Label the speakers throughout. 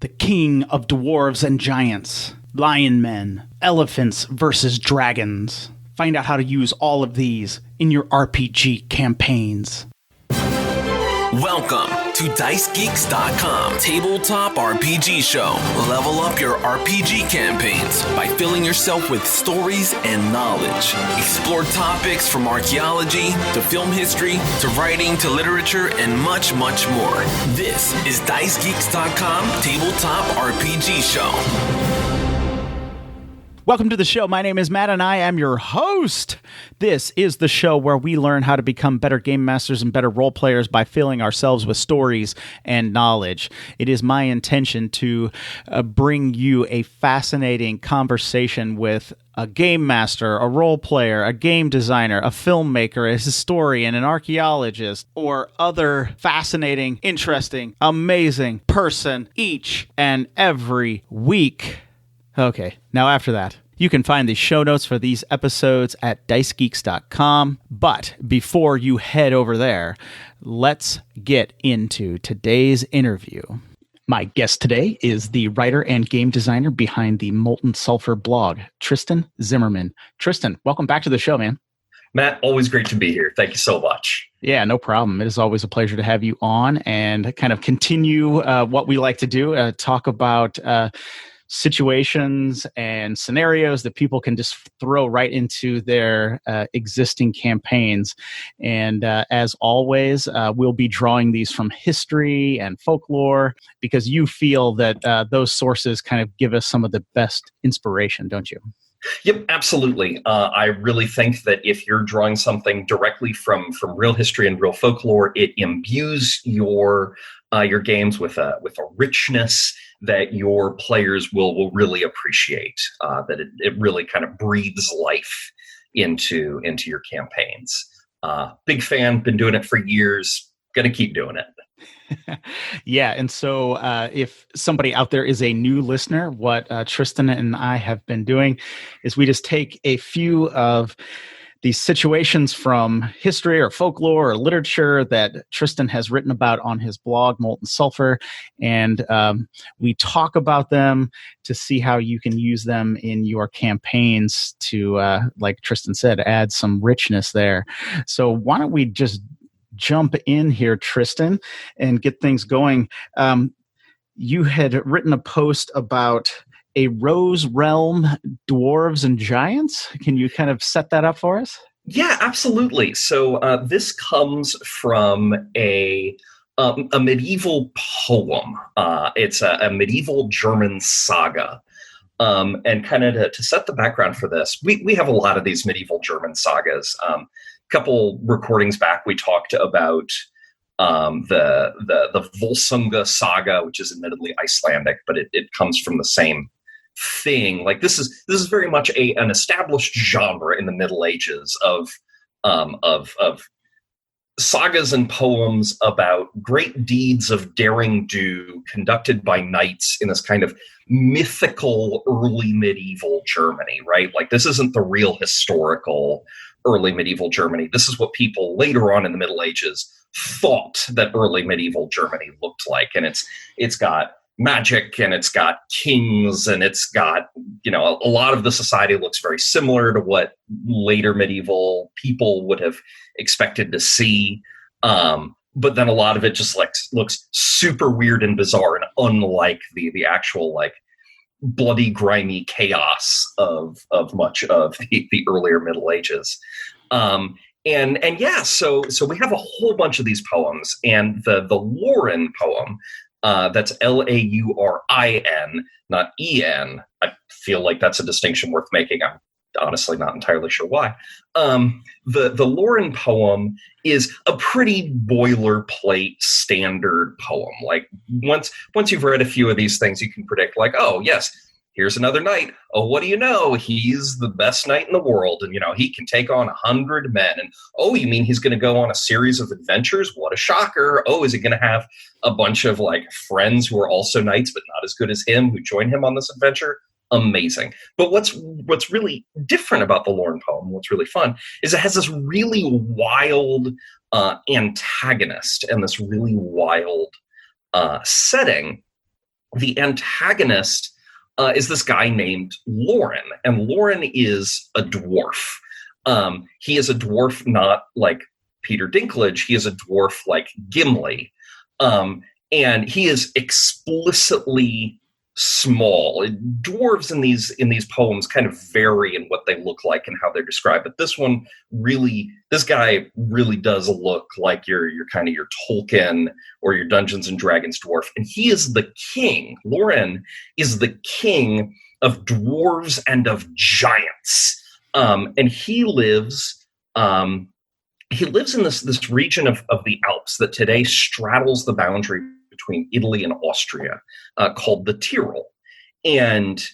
Speaker 1: the king of dwarves and giants, lion men, elephants versus dragons. Find out how to use all of these in your RPG campaigns.
Speaker 2: Welcome to DiceGeeks.com Tabletop RPG Show. Level up your RPG campaigns by filling yourself with stories and knowledge. Explore topics from archaeology to film history to writing to literature and much, much more. This is DiceGeeks.com Tabletop RPG Show.
Speaker 1: Welcome to the show. My name is Matt and I am your host. This is the show where we learn how to become better game masters and better role players by filling ourselves with stories and knowledge. It is my intention to bring you a fascinating conversation with a game master, a role player, a game designer, a filmmaker, a historian, an archaeologist, or other fascinating, interesting, amazing person each and every week. Okay, now after that, you can find the show notes for these episodes at dicegeeks.com. But before you head over there, let's get into today's interview. My guest today is the writer and game designer behind the Molten Sulfur blog, Tristian Zimmerman. Tristan, welcome back to the show, man.
Speaker 3: Matt, always great to be here. Thank you so much.
Speaker 1: Yeah, no problem. It is always a pleasure to have you on and kind of continue what we like to do, talk about situations and scenarios that people can just throw right into their existing campaigns. And as always, we'll be drawing these from history and folklore because you feel that those sources kind of give us some of the best inspiration, don't you?
Speaker 3: Yep, absolutely. I really think that if you're drawing something directly from real history and real folklore, it imbues your games with a richness that your players will really appreciate. That it really kind of breathes life into your campaigns. Big fan, been doing it for years. Gonna keep doing it.
Speaker 1: Yeah, and so if somebody out there is a new listener, what Tristan and I have been doing is we just take a few of these situations from history or folklore or literature that Tristan has written about on his blog, Molten Sulfur, and we talk about them to see how you can use them in your campaigns to, like Tristan said, add some richness there. So why don't we just jump in here, Tristan, and get things going. You had written a post about a Rose Realm, dwarves and giants. Can you kind of set that up for us?
Speaker 3: Yeah, absolutely. So this comes from a medieval poem. It's a medieval German saga. And kind of to set the background for this, we have a lot of these medieval German sagas. Couple recordings back, we talked about the Volsunga saga, which is admittedly Icelandic, but it comes from the same thing. Like this is very much an established genre in the Middle Ages of sagas and poems about great deeds of daring do conducted by knights in this kind of mythical early medieval Germany, right? Like this isn't the real historical early medieval Germany. This is what people later on in the Middle Ages thought that early medieval Germany looked like. And it's got magic and it's got kings and it's got, a lot of the society looks very similar to what later medieval people would have expected to see. But then a lot of it just looks super weird and bizarre and unlike the actual bloody, grimy chaos of much of the earlier Middle Ages. So we have a whole bunch of these poems, and the Lauren poem, that's Laurin, not En. I feel like that's a distinction worth making. I'm honestly not entirely sure why. The Lauren poem is a pretty boilerplate standard poem. Like once you've read a few of these things, you can predict oh yes, here's another knight. Oh, what do you know? He's the best knight in the world. And, he can take on 100 men. And, oh, you mean he's going to go on a series of adventures? What a shocker. Oh, is he going to have a bunch of friends who are also knights, but not as good as him, who join him on this adventure? Amazing. But what's really different about the Lauren poem, what's really fun, is it has this really wild antagonist and this really wild setting the antagonist is this guy named Laurent, and Laurent is a dwarf. He is a dwarf not like Peter Dinklage. He is a dwarf like Gimli. And he is explicitly small. Dwarves in these poems kind of vary in what they look like and how they're described. But this guy really does look like your kind of your Tolkien or your Dungeons and Dragons dwarf. And he is the king. Laurent is the king of dwarves and of giants. And he lives in this region of the Alps that today straddles the boundary between Italy and Austria, called the Tyrol. And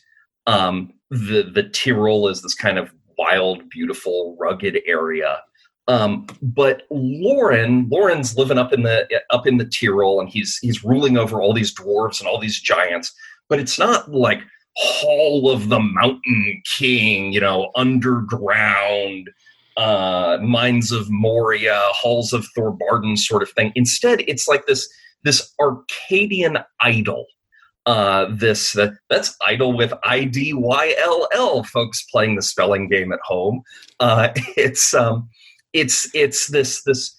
Speaker 3: the Tyrol is this kind of wild, beautiful, rugged area. But Laurent's living up in the Tyrol, and he's ruling over all these dwarves and all these giants. But it's not like Hall of the Mountain King, underground Mines of Moria, Halls of Thorbarden sort of thing. Instead, it's like this Arcadian idyll. That's idle with IDYLL, folks playing the spelling game at home. It's this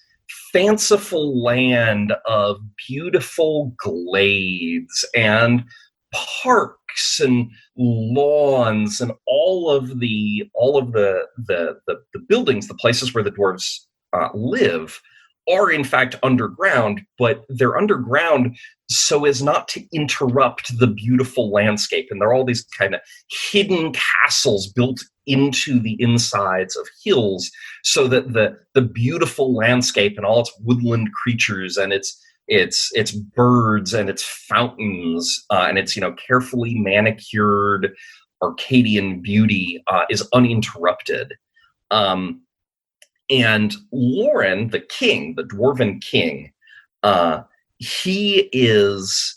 Speaker 3: fanciful land of beautiful glades and parks and lawns, and all of the buildings, the places where the dwarves live, are in fact underground, but they're underground so as not to interrupt the beautiful landscape. And there are all these kind of hidden castles built into the insides of hills, so that the beautiful landscape and all its woodland creatures and its birds and its fountains and its carefully manicured Arcadian beauty is uninterrupted. And Laurent, the king, the dwarven king, his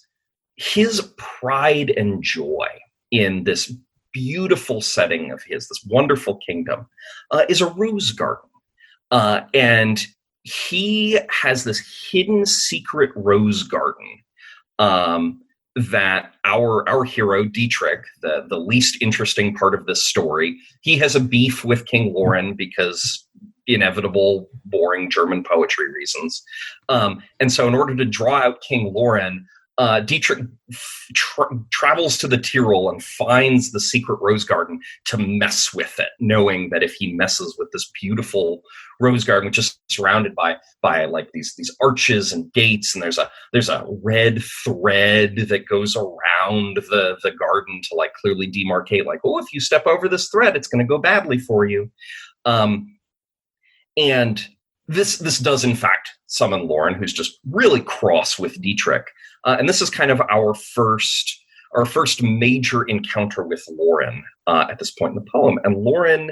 Speaker 3: pride and joy in this beautiful setting of his, this wonderful kingdom, is a rose garden. And he has this hidden secret rose garden that our hero, Dietrich, the least interesting part of this story, he has a beef with King Laurent because inevitable, boring German poetry reasons. And so in order to draw out King Laurent, Dietrich travels to the Tyrol and finds the secret rose garden to mess with it, knowing that if he messes with this beautiful rose garden, which is surrounded by like these arches and gates, and there's a red thread that goes around the garden to like clearly demarcate, like, oh, if you step over this thread, it's going to go badly for you. And this does, in fact, summon Laurent, who's just really cross with Dietrich. And this is kind of our first major encounter with Laurent at this point in the poem. And Laurent,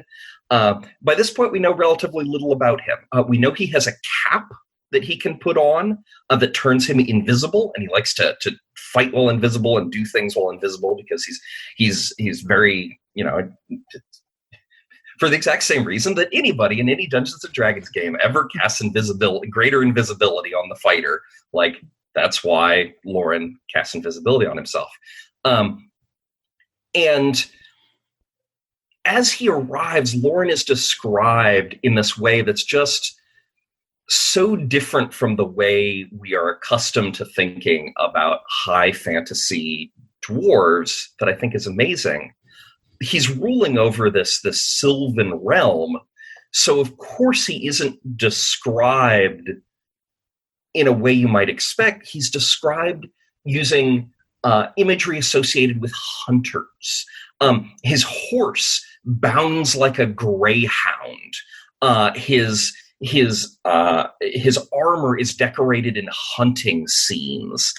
Speaker 3: by this point, we know relatively little about him. We know he has a cap that he can put on that turns him invisible, and he likes to fight while invisible and do things while invisible because he's very, for the exact same reason that anybody in any Dungeons and Dragons game ever casts greater invisibility on the fighter. Like, that's why Laurent casts invisibility on himself. And as he arrives, Laurent is described in this way that's just so different from the way we are accustomed to thinking about high fantasy dwarves that I think is amazing. He's ruling over this sylvan realm, so of course he isn't described in a way you might expect. He's described using imagery associated with hunters. His horse bounds like a greyhound. His armor is decorated in hunting scenes.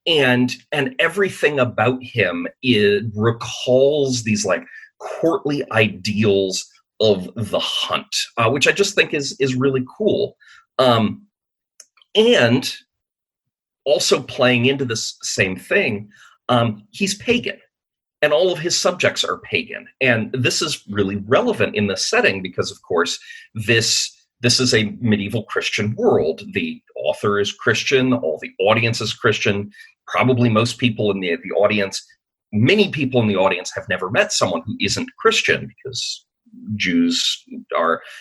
Speaker 3: And everything about him recalls these like courtly ideals of the hunt, which I just think is really cool. And also playing into this same thing, he's pagan, and all of his subjects are pagan. And this is really relevant in this setting because, of course, this is a medieval Christian world. The author is Christian, all the audience is Christian, probably most people in the audience, many people in the audience have never met someone who isn't Christian, because Jews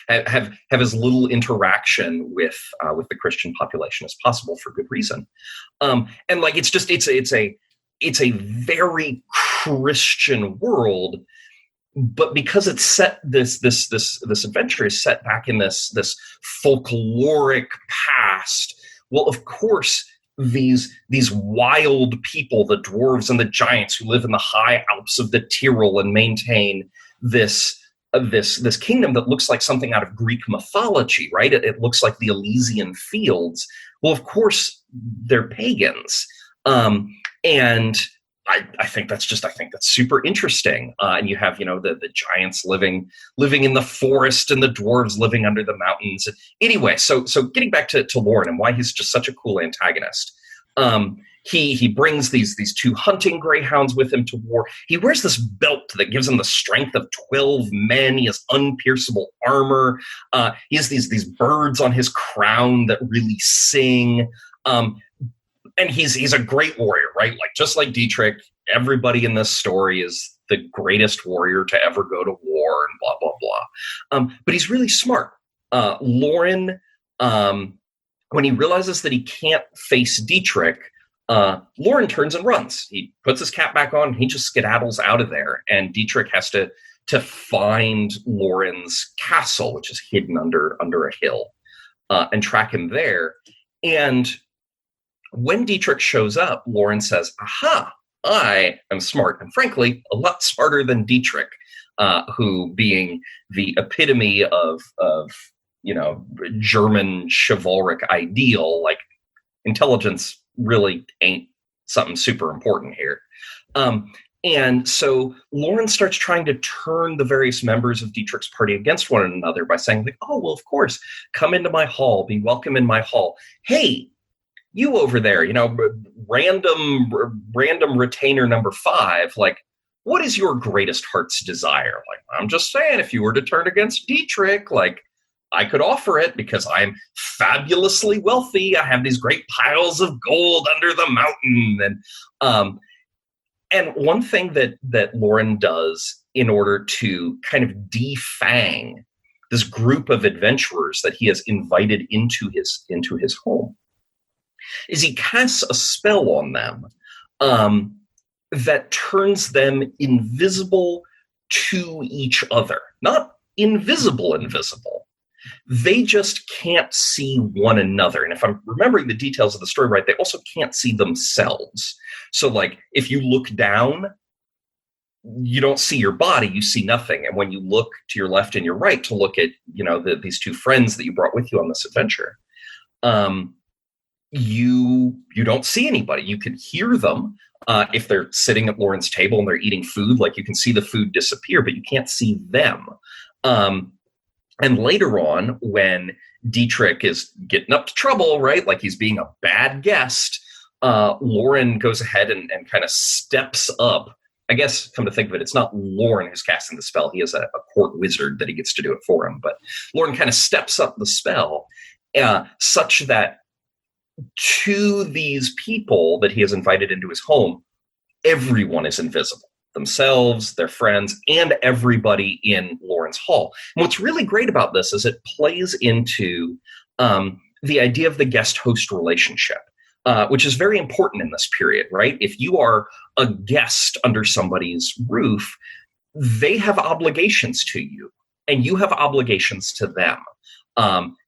Speaker 3: have as little interaction with the Christian population as possible, for good reason. And like it's a very Christian world, but because it's set, this adventure is set back in this folkloric past. Well, of course, these wild people, the dwarves and the giants who live in the high Alps of the Tyrol and maintain this kingdom that looks like something out of Greek mythology, right? It looks like the Elysian fields. Well, of course, they're pagans, and I think that's super interesting. And you have, the giants living in the forest and the dwarves living under the mountains. Anyway, so getting back to Laurent and why he's just such a cool antagonist. He brings these 2 hunting greyhounds with him to war. He wears this belt that gives him the strength of 12 men. He has unpierceable armor. He has these birds on his crown that really sing. And he's a great warrior, right? Like, just like Dietrich, everybody in this story is the greatest warrior to ever go to war and blah, blah, blah. But he's really smart. Laurent, when he realizes that he can't face Dietrich, Laurent turns and runs. He puts his cap back on, and he just skedaddles out of there. And Dietrich has to find Laurent's castle, which is hidden under a hill, and track him there. And when Dietrich shows up, Laurent says, "Aha, I am smart, and frankly, a lot smarter than Dietrich," who, being the epitome of German chivalric ideal, like, intelligence really ain't something super important here. And so Laurent starts trying to turn the various members of Dietrich's party against one another by saying, like, "Oh, well, of course, come into my hall, be welcome in my hall. Hey, you over there, random retainer number 5, like, what is your greatest heart's desire? Like, I'm just saying, if you were to turn against Dietrich, like, I could offer it because I'm fabulously wealthy. I have these great piles of gold under the mountain." And one thing that Laurent does in order to kind of defang this group of adventurers that he has invited into his home is he casts a spell on them that turns them invisible to each other. Not invisible. They just can't see one another. And if I'm remembering the details of the story right, they also can't see themselves. So, like, if you look down, you don't see your body, you see nothing. And when you look to your left and your right to look at, these 2 friends that you brought with you on this adventure, you don't see anybody. You can hear them. If they're sitting at Laurent's table and they're eating food, like, you can see the food disappear, but you can't see them. And later on, when Dietrich is getting up to trouble, right, like he's being a bad guest, Laurent goes ahead and kind of steps up. I guess, come to think of it, it's not Laurent who's casting the spell. He has a court wizard that he gets to do it for him. But Laurent kind of steps up the spell such that to these people that he has invited into his home, everyone is invisible. Themselves, their friends, and everybody in Laurent's hall. And what's really great about this is it plays into the idea of the guest-host relationship, which is very important in this period, right? If you are a guest under somebody's roof, they have obligations to you, and you have obligations to them.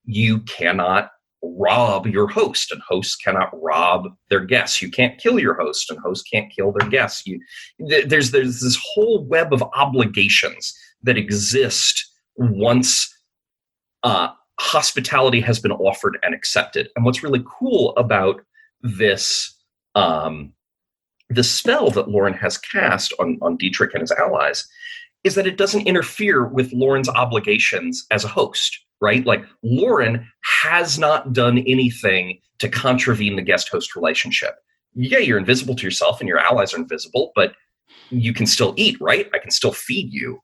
Speaker 3: You cannot rob your host, and hosts cannot rob their guests. You can't kill your host, and hosts can't kill their guests. There's this whole web of obligations that exist once hospitality has been offered and accepted. And what's really cool about this the spell that Laurent has cast on Dietrich and his allies is that it doesn't interfere with Laurent's obligations as a host. Right? Like, Laurent has not done anything to contravene the guest-host relationship. Yeah, you're invisible to yourself and your allies are invisible, but you can still eat, right? I can still feed you.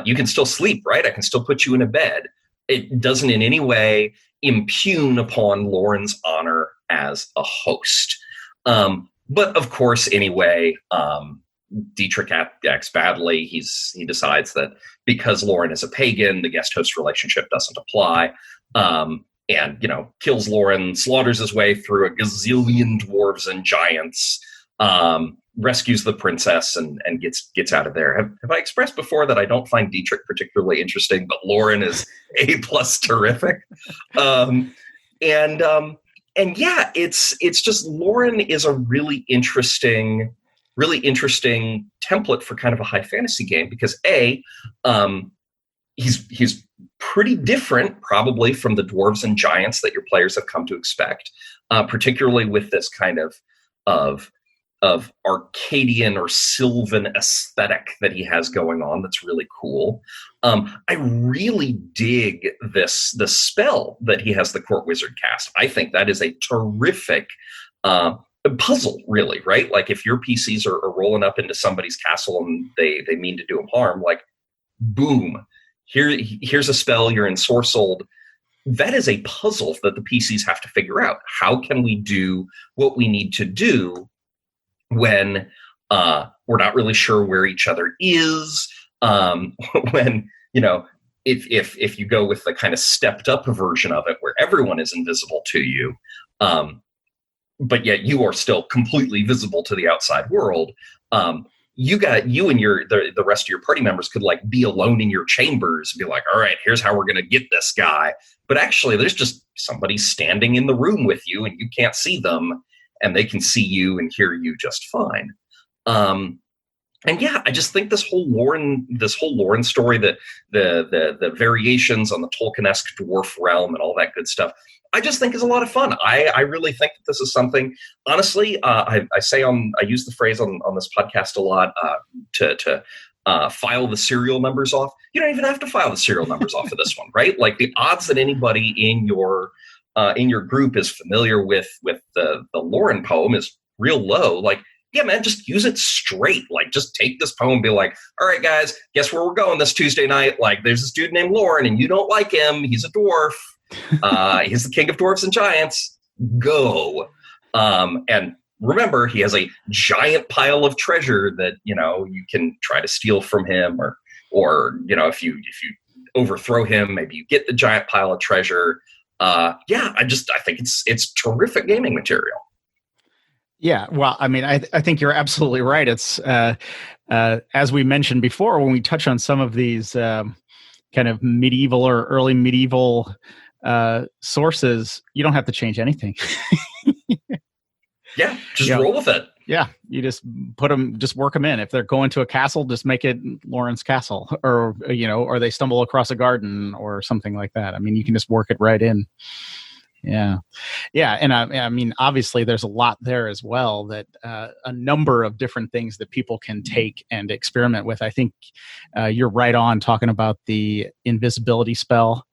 Speaker 3: You can still sleep, right? I can still put you in a bed. It doesn't in any way impugn upon Laurent's honor as a host. But of course, anyway, Dietrich acts badly. He decides that because Lauren is a pagan, the guest host relationship doesn't apply. And, kills Lauren, slaughters his way through a gazillion dwarves and giants, rescues the princess, and gets out of there. Have I expressed before that I don't find Dietrich particularly interesting, but Lauren is A+ terrific. And yeah, it's just Lauren is a really interesting template for kind of a high fantasy game because he's pretty different probably from the dwarves and giants that your players have come to expect, particularly with this kind of Arcadian or Sylvan aesthetic that he has going on. That's really cool. I really dig this spell that he has the court wizard cast. I think that is a terrific puzzle, really, right? Like if your PCs are rolling up into somebody's castle and they mean to do them harm, like boom, here's a spell, you're ensorcelled. That is a puzzle that the PCs have to figure out. How can we do what we need to do when we're not really sure where each other is? When, if you go with the kind of stepped up version of it where everyone is invisible to you, but yet you are still completely visible to the outside world. You and the rest of your party members could like be alone in your chambers and be like, all right, here's how we're going to get this guy. But actually there's just somebody standing in the room with you and you can't see them and they can see you and hear you just fine. And yeah, I just think this whole Lauren story, that the variations on the Tolkien-esque dwarf realm and all that good stuff, I just think is a lot of fun. I really think that this is something, honestly, I use the phrase on this podcast a lot, to file the serial numbers off. You don't even have to file the serial numbers off of this one, right? Like the odds that anybody in your group is familiar with the Lauren poem is real low. Like, yeah, man, just use it straight. Like, just take this poem and be like, all right, guys, guess where we're going this Tuesday night? Like, there's this dude named Lauren, and you don't like him. He's a dwarf. He's the king of dwarves and giants. Go. And remember, he has a giant pile of treasure that, you can try to steal from him, or if you overthrow him, maybe you get the giant pile of treasure. I think it's terrific gaming material.
Speaker 1: Yeah, well, I mean, I think you're absolutely right. It's as we mentioned before, when we touch on some of these kind of medieval or early medieval sources, you don't have to change anything.
Speaker 3: Yeah, just roll with it.
Speaker 1: Yeah, you just work them in. If they're going to a castle, just make it Lauren's castle, or or they stumble across a garden or something like that. I mean, you can just work it right in. Yeah. And I mean, obviously there's a lot there as well, that a number of different things that people can take and experiment with. I think you're right on talking about the invisibility spell.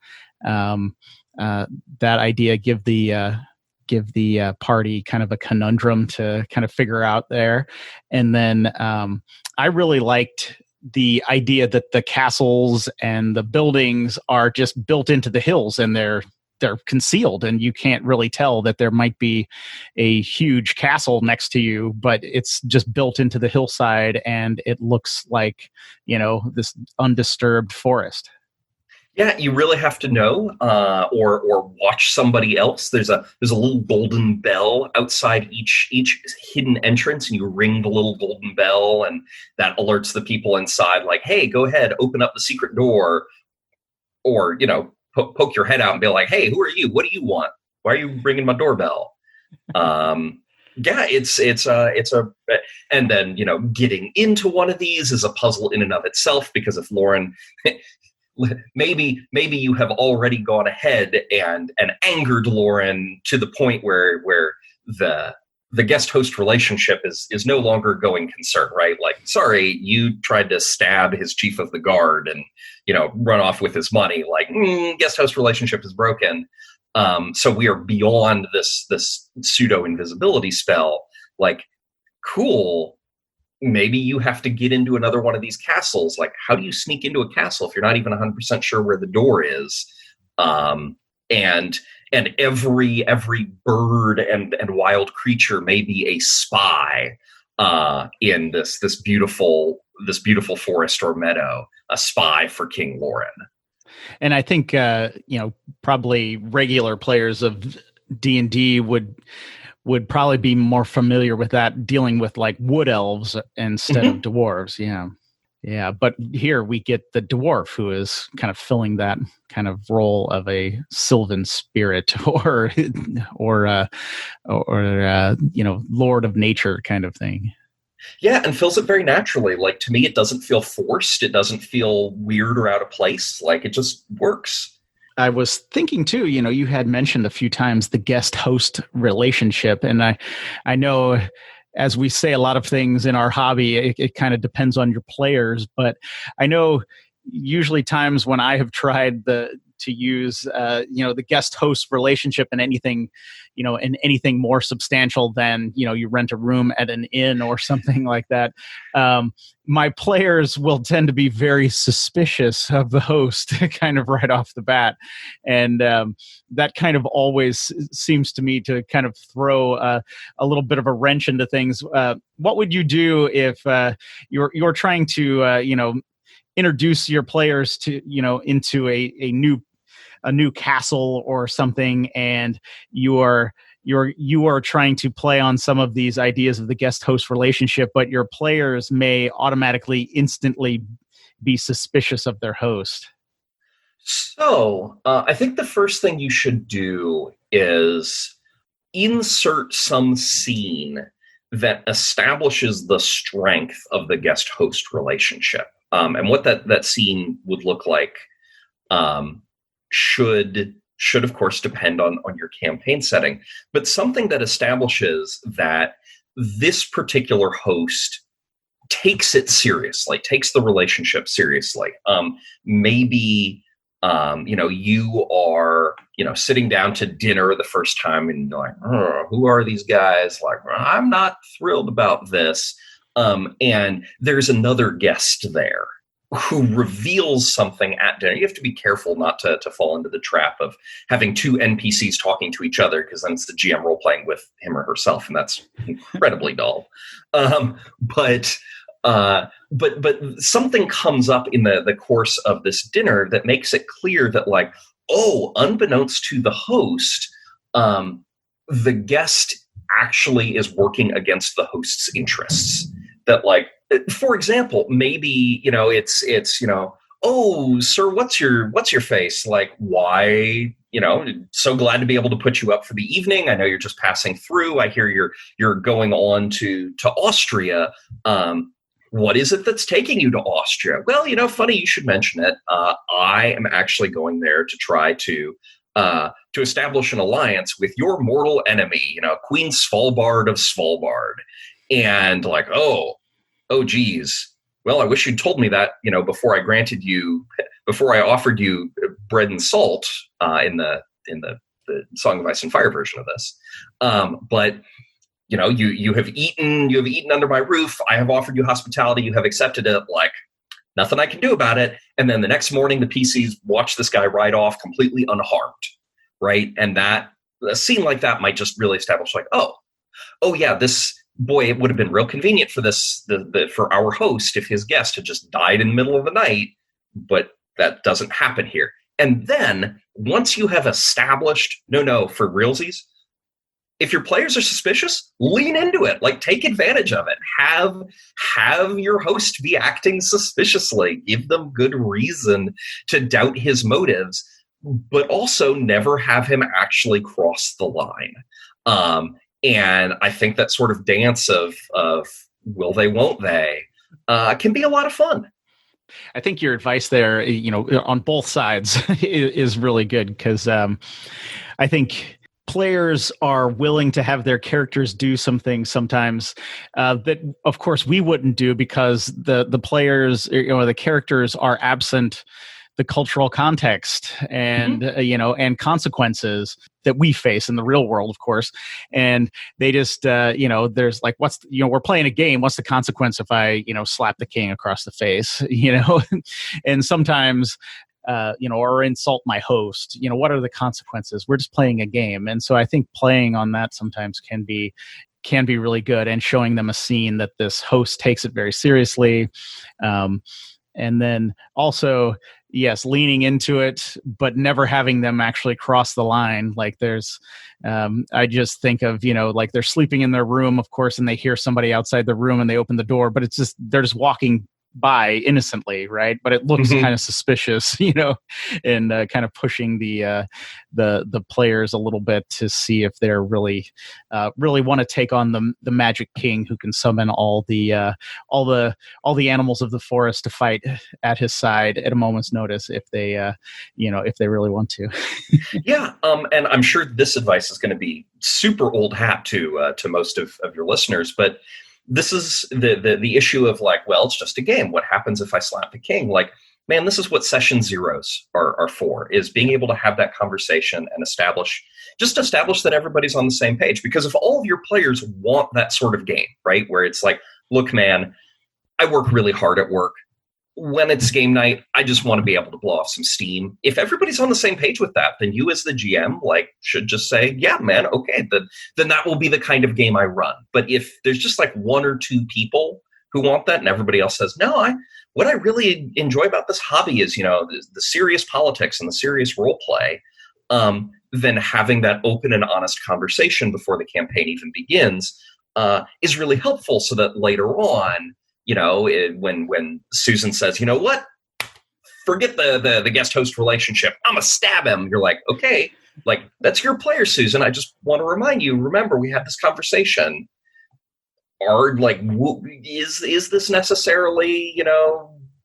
Speaker 1: That idea, give the party kind of a conundrum to kind of figure out there. And then I really liked the idea that the castles and the buildings are just built into the hills, and they're concealed, and you can't really tell that there might be a huge castle next to you, but it's just built into the hillside, and it looks like, this undisturbed forest.
Speaker 3: Yeah, you really have to know, or watch somebody else. There's a little golden bell outside each hidden entrance, and you ring the little golden bell, and that alerts the people inside, like, hey, go ahead, open up the secret door, or poke your head out and be like, hey, who are you? What do you want? Why are you ringing my doorbell? And then, getting into one of these is a puzzle in and of itself, because if Lauren, maybe you have already gone ahead and angered Lauren to the point where the guest host relationship is no longer going concern, right? Like, sorry, you tried to stab his chief of the guard and, run off with his money. Like, guest host relationship is broken. So we are beyond this pseudo invisibility spell. Like, cool. Maybe you have to get into another one of these castles. Like, how do you sneak into a castle if you're not even 100% sure where the door is? And and every bird and wild creature may be a spy in this beautiful forest or meadow, a spy for King Laurent.
Speaker 1: And I think probably regular players of D&D would probably be more familiar with that, dealing with like wood elves instead of dwarves. Yeah. But here we get the dwarf who is kind of filling that kind of role of a sylvan spirit or Lord of Nature kind of thing.
Speaker 3: Yeah, and fills it very naturally. Like, to me, it doesn't feel forced. It doesn't feel weird or out of place. Like, it just works.
Speaker 1: I was thinking too, you had mentioned a few times the guest-host relationship. And I know, as we say a lot of things in our hobby, it kind of depends on your players. But I know usually times when I have tried to use the guest-host relationship in anything, in anything more substantial than, you rent a room at an inn or something like that, my players will tend to be very suspicious of the host kind of right off the bat. And that kind of always seems to me to kind of throw a little bit of a wrench into things. What would you do if you're trying to, introduce your players to, into a new castle or something, and you are trying to play on some of these ideas of the guest host relationship, but your players may automatically instantly be suspicious of their host?
Speaker 3: So I think the first thing you should do is insert some scene that establishes the strength of the guest host relationship. And what that scene would look like should of course depend on your campaign setting, but something that establishes that this particular host takes it seriously, takes the relationship seriously. Maybe you are sitting down to dinner the first time and you're like, who are these guys? Like, I'm not thrilled about this. And there's another guest there who reveals something at dinner. You have to be careful not to fall into the trap of having two NPCs talking to each other, because then it's the GM role-playing with him or herself, and that's incredibly dull. But something comes up in the course of this dinner that makes it clear that, like, unbeknownst to the host, the guest actually is working against the host's interests. That, like, for example, maybe, it's oh, sir, what's your face? Like, why, so glad to be able to put you up for the evening. I know you're just passing through. I hear you're going on to Austria. What is it that's taking you to Austria? Well, funny you should mention it. I am actually going there to try to establish an alliance with your mortal enemy, Queen Svalbard of Svalbard. And like, oh, geez. Well, I wish you'd told me that, before I offered you bread and salt in the Song of Ice and Fire version of this. But you have eaten under my roof. I have offered you hospitality. You have accepted it. Like, nothing I can do about it. And then the next morning, the PCs watch this guy ride off completely unharmed, right? And a scene like that might just really establish, like, oh yeah, it would have been real convenient for for our host if his guest had just died in the middle of the night, but that doesn't happen here. And then once you have established, for realsies, if your players are suspicious, lean into it. Like, take advantage of it. Have your host be acting suspiciously. Give them good reason to doubt his motives, but also never have him actually cross the line. And I think that sort of dance of will they, won't they, can be a lot of fun.
Speaker 1: I think your advice there, on both sides is really good, because I think players are willing to have their characters do some things sometimes that, of course, we wouldn't do, because the players, the characters are absent the cultural context and and consequences that we face in the real world, of course. And they just there's like, we're playing a game, what's the consequence if I slap the king across the face? And sometimes or insult my host. What are the consequences? We're just playing a game. And so I think playing on that sometimes can be really good, and showing them a scene that this host takes it very seriously. And then also, yes, leaning into it, but never having them actually cross the line. Like I just think of, like they're sleeping in their room, of course, and they hear somebody outside the room and they open the door, but they're just walking by innocently, right? But it looks kind of suspicious, and kind of pushing the players a little bit to see if they're really want to take on the Magic King, who can summon all the animals of the forest to fight at his side at a moment's notice if they if they really want to.
Speaker 3: Yeah, and I'm sure this advice is going to be super old hat to most of your listeners, but this is the issue of like, well, it's just a game. What happens if I slap the king? Like, man, this is what session zeros are for, is being able to have that conversation and establish that everybody's on the same page. Because if all of your players want that sort of game, right, where it's like, look, man, I work really hard at work. When it's game night, I just want to be able to blow off some steam. If everybody's on the same page with that, then you as the GM should just say, yeah, man, okay, then that will be the kind of game I run. But if there's just like one or two people who want that and everybody else says, no, what I really enjoy about this hobby is, the serious politics and the serious role play, then having that open and honest conversation before the campaign even begins is really helpful, so that later on, when Susan says, you know what, forget the guest host relationship, I'm gonna stab him. You're like, okay, like that's your player, Susan. I just want to remind you, remember we had this conversation. Is this necessarily,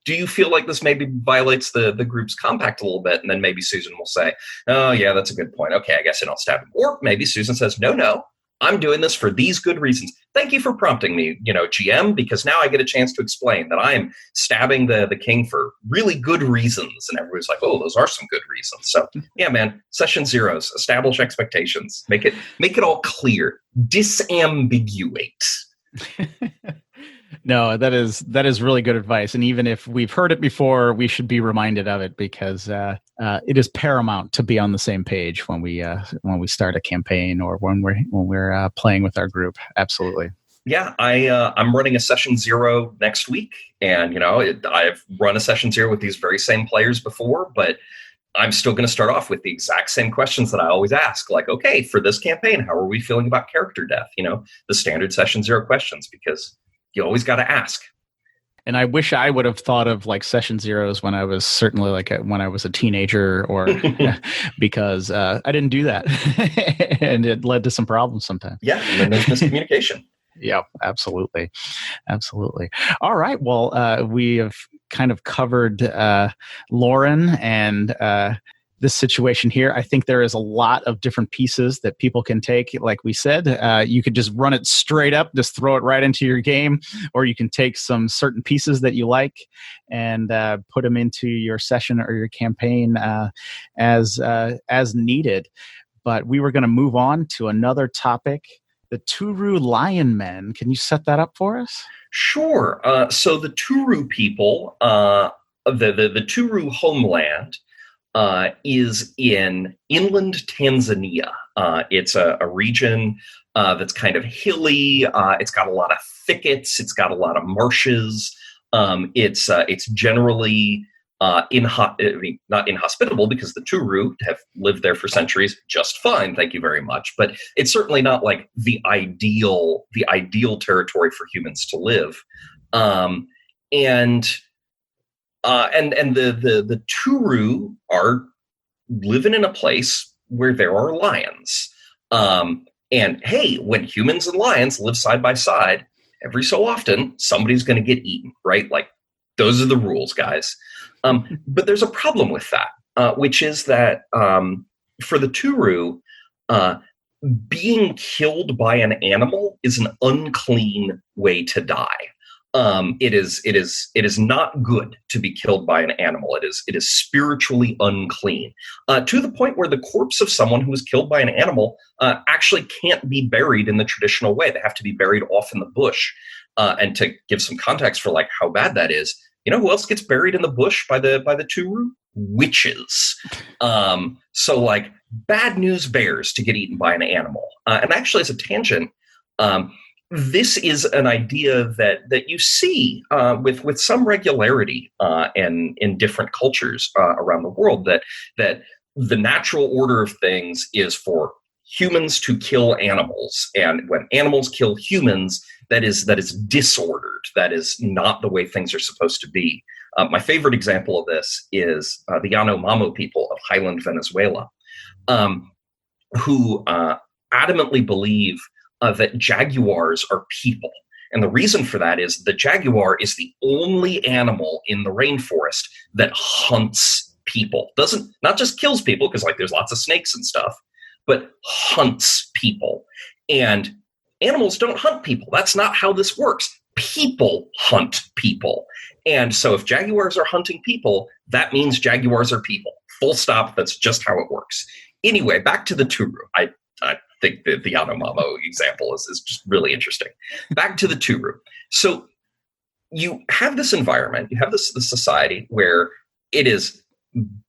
Speaker 3: do you feel like this maybe violates the group's compact a little bit? And then maybe Susan will say, oh yeah, that's a good point. Okay, I guess I don't stab him. Or maybe Susan says, no, I'm doing this for these good reasons. Thank you for prompting me, GM, because now I get a chance to explain that I'm stabbing the king for really good reasons. And everybody's like, oh, those are some good reasons. So yeah, man, session zeros, establish expectations, make it all clear, disambiguate.
Speaker 1: No, that is really good advice. And even if we've heard it before, we should be reminded of it, because it is paramount to be on the same page when we start a campaign or when we're playing with our group. Absolutely.
Speaker 3: Yeah, I'm running a session zero next week, and I've run a session zero with these very same players before, but I'm still going to start off with the exact same questions that I always ask. Like, okay, for this campaign, how are we feeling about character death? The standard session zero questions, because you always got to ask.
Speaker 1: And I wish I would have thought of like session zeros when I was when I was a teenager, or because I didn't do that, and it led to some problems sometimes.
Speaker 3: Yeah, and then there's miscommunication.
Speaker 1: Yeah, absolutely. All right. Well, we have kind of covered Laurent and this situation here. I think there is a lot of different pieces that people can take. Like we said, you could just run it straight up, just throw it right into your game, or you can take some certain pieces that you like and put them into your session or your campaign as needed. But we were going to move on to another topic, the Turo Lion Men. Can you set that up for us?
Speaker 3: Sure. So the Turo people, the Turo homeland, is in inland Tanzania. It's a region that's kind of hilly. It's got a lot of thickets. It's got a lot of marshes. It's generally not inhospitable, because the Turo have lived there for centuries just fine, thank you very much. But it's certainly not like the ideal territory for humans to live. And the Turo are living in a place where there are lions. And hey, when humans and lions live side by side, every so often somebody's going to get eaten, right? Like, those are the rules, guys. But there's a problem with that, which is that for the Turo, being killed by an animal is an unclean way to die. It is not good to be killed by an animal. It is spiritually unclean, to the point where the corpse of someone who was killed by an animal actually can't be buried in the traditional way. They have to be buried off in the bush. And to give some context for like how bad that is, you know who else gets buried in the bush by the Turo? witches. So like bad news bears to get eaten by an animal. And actually, as a tangent, this is an idea that you see with some regularity in different cultures around the world, that the natural order of things is for humans to kill animals, and when animals kill humans, that is disordered. That is not the way things are supposed to be. My favorite example of this is the Yanomamo people of highland Venezuela, who adamantly believe that jaguars are people. And the reason for that is the jaguar is the only animal in the rainforest that hunts people. Not just kills people, because like there's lots of snakes and stuff, but hunts people. And animals don't hunt people. That's not how this works. People hunt people. And so if jaguars are hunting people, that means jaguars are people. Full stop. That's just how it works. Anyway, back to the Turo. I think the Yanomamo example is just really interesting. Back to the Turo. So you have this environment, you have this society where it is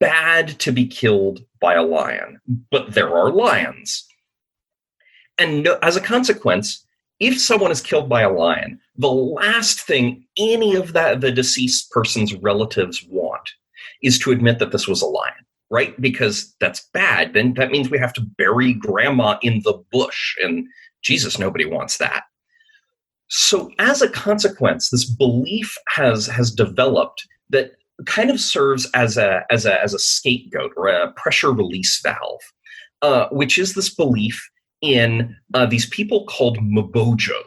Speaker 3: bad to be killed by a lion, but there are lions. And as a consequence, if someone is killed by a lion, the last thing any of the deceased person's relatives want is to admit that this was a lion, right? Because that's bad. Then that means we have to bury grandma in the bush. And Jesus, nobody wants that. So as a consequence, this belief has developed that kind of serves as a scapegoat or a pressure release valve, which is this belief in these people called Mbojo.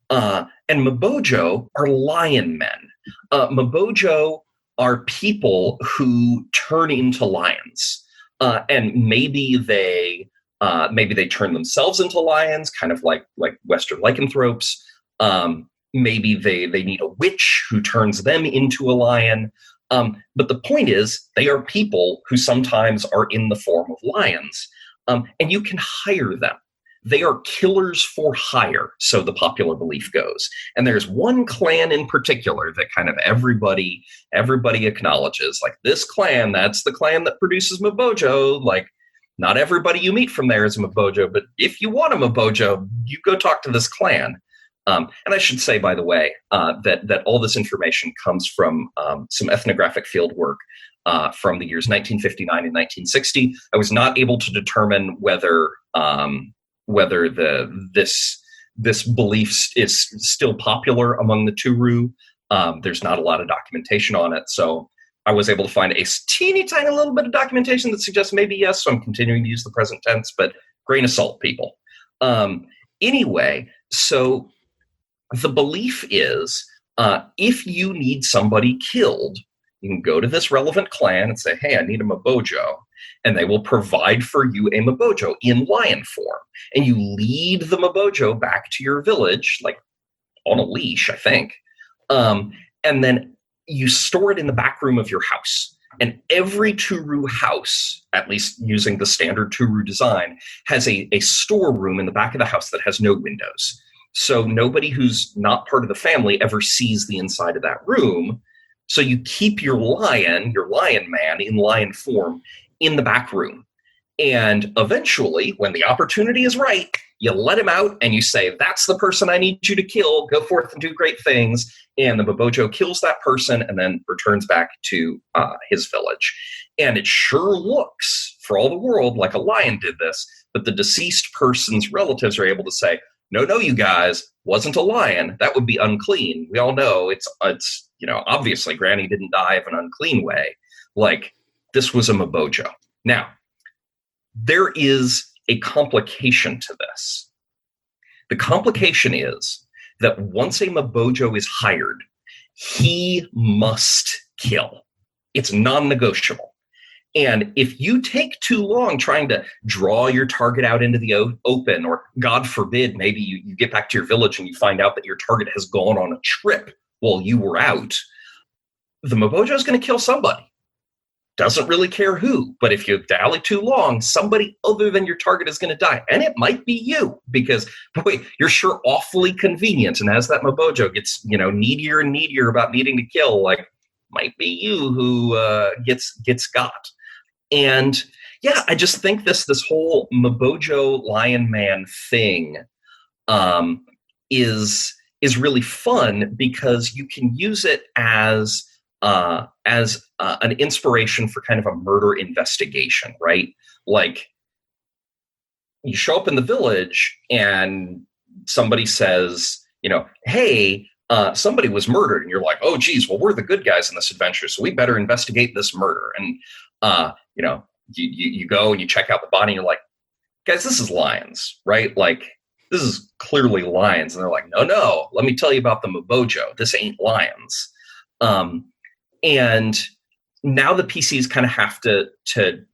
Speaker 3: And Mbojo are lion men. Mbojo are people who turn into lions. And maybe they turn themselves into lions, kind of like Western lycanthropes. Maybe they need a witch who turns them into a lion. But the point is, they are people who sometimes are in the form of lions. And you can hire them. They are killers for hire, so the popular belief goes. And there's one clan in particular that kind of everybody acknowledges. Like, this clan, that's the clan that produces Mbojo. Like, not everybody you meet from there is a Mbojo, but if you want a Mbojo, you go talk to this clan. And I should say, by the way, that all this information comes from some ethnographic field work from the years 1959 and 1960. I was not able to determine whether this belief is still popular among the Turo. There's not a lot of documentation on it, so I was able to find a teeny tiny little bit of documentation that suggests maybe yes. So I'm continuing to use the present tense, but grain of salt, people. Anyway, so the belief is if you need somebody killed, you can go to this relevant clan and say, hey, I need a Mbojo. And they will provide for you a Mbojo in lion form. And you lead the Mbojo back to your village, like on a leash, I think. And then you store it in the back room of your house. And every Turo house, at least using the standard Turo design, has a storeroom in the back of the house that has no windows. So nobody who's not part of the family ever sees the inside of that room. So you keep your lion man in lion form in the back room. And eventually, when the opportunity is right, you let him out and you say, that's the person I need you to kill. Go forth and do great things. And the Mbojo kills that person and then returns back to his village. And it sure looks, for all the world, like a lion did this. But the deceased person's relatives are able to say, no, you guys, wasn't a lion. That would be unclean. We all know it's obviously Granny didn't die of an unclean way. Like, this was a Mbojo. Now, there is a complication to this. The complication is that once a Mbojo is hired, he must kill. It's non-negotiable. And if you take too long trying to draw your target out into the open, or God forbid, maybe you get back to your village and you find out that your target has gone on a trip while you were out, the Mbojo is going to kill somebody. Doesn't really care who, but if you dally too long, somebody other than your target is going to die. And it might be you, because, boy, you're sure awfully convenient. And as that Mbojo gets, needier and needier about needing to kill, like, might be you who gets got. And yeah, I just think this whole Mbojo Lion Man thing is really fun because you can use it as an inspiration for kind of a murder investigation, right? Like, you show up in the village and somebody says, hey, somebody was murdered, and you're like, oh geez, well, we're the good guys in this adventure, so we better investigate this murder. And you go and you check out the body, and you're like, guys, this is lions, right? Like, this is clearly lions. And they're like, no, let me tell you about the Mbojo. This ain't lions. And now the PCs kind of have to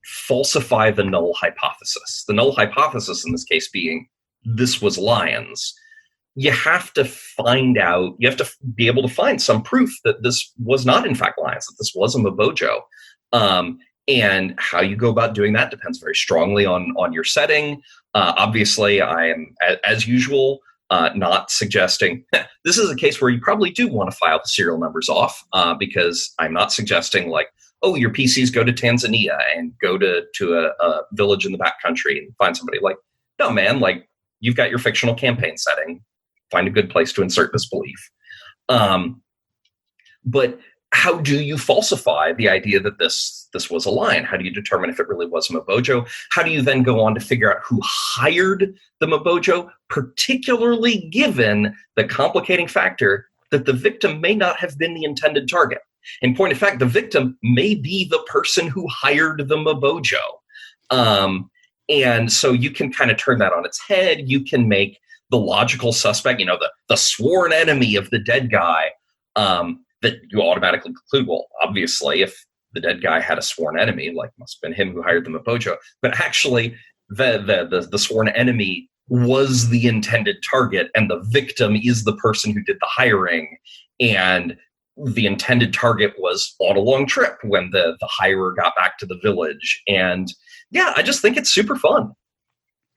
Speaker 3: falsify the null hypothesis. The null hypothesis in this case being this was lions. You have to be able to find some proof that this was not in fact lions, that this was a Mbojo. And how you go about doing that depends very strongly on your setting. Obviously, I am, as usual, not suggesting this is a case where you probably do want to file the serial numbers off, because I'm not suggesting like, oh, your PCs go to Tanzania and go to a village in the backcountry and find somebody. Like, no, man, like, you've got your fictional campaign setting. Find a good place to insert this belief. But how do you falsify the idea that this was a lion? How do you determine if it really was a Mbojo? How do you then go on to figure out who hired the Mbojo, particularly given the complicating factor that the victim may not have been the intended target? In point of fact, the victim may be the person who hired the Mbojo. And so you can kind of turn that on its head. You can make the logical suspect, the sworn enemy of the dead guy, that you automatically conclude, well, obviously, if the dead guy had a sworn enemy, like, must have been him who hired the Mbojo. But actually, the sworn enemy was the intended target, and the victim is the person who did the hiring. And the intended target was on a long trip when the hirer got back to the village. And yeah, I just think it's super fun.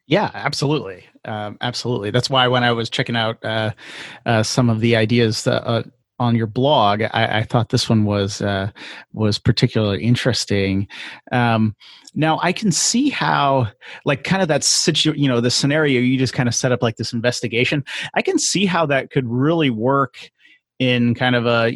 Speaker 1: Yeah, absolutely. Absolutely. That's why when I was checking out some of the ideas on your blog, I thought this one was particularly interesting. Now I can see how, like, kind of that the scenario you just kind of set up, like this investigation. I can see how that could really work in kind of a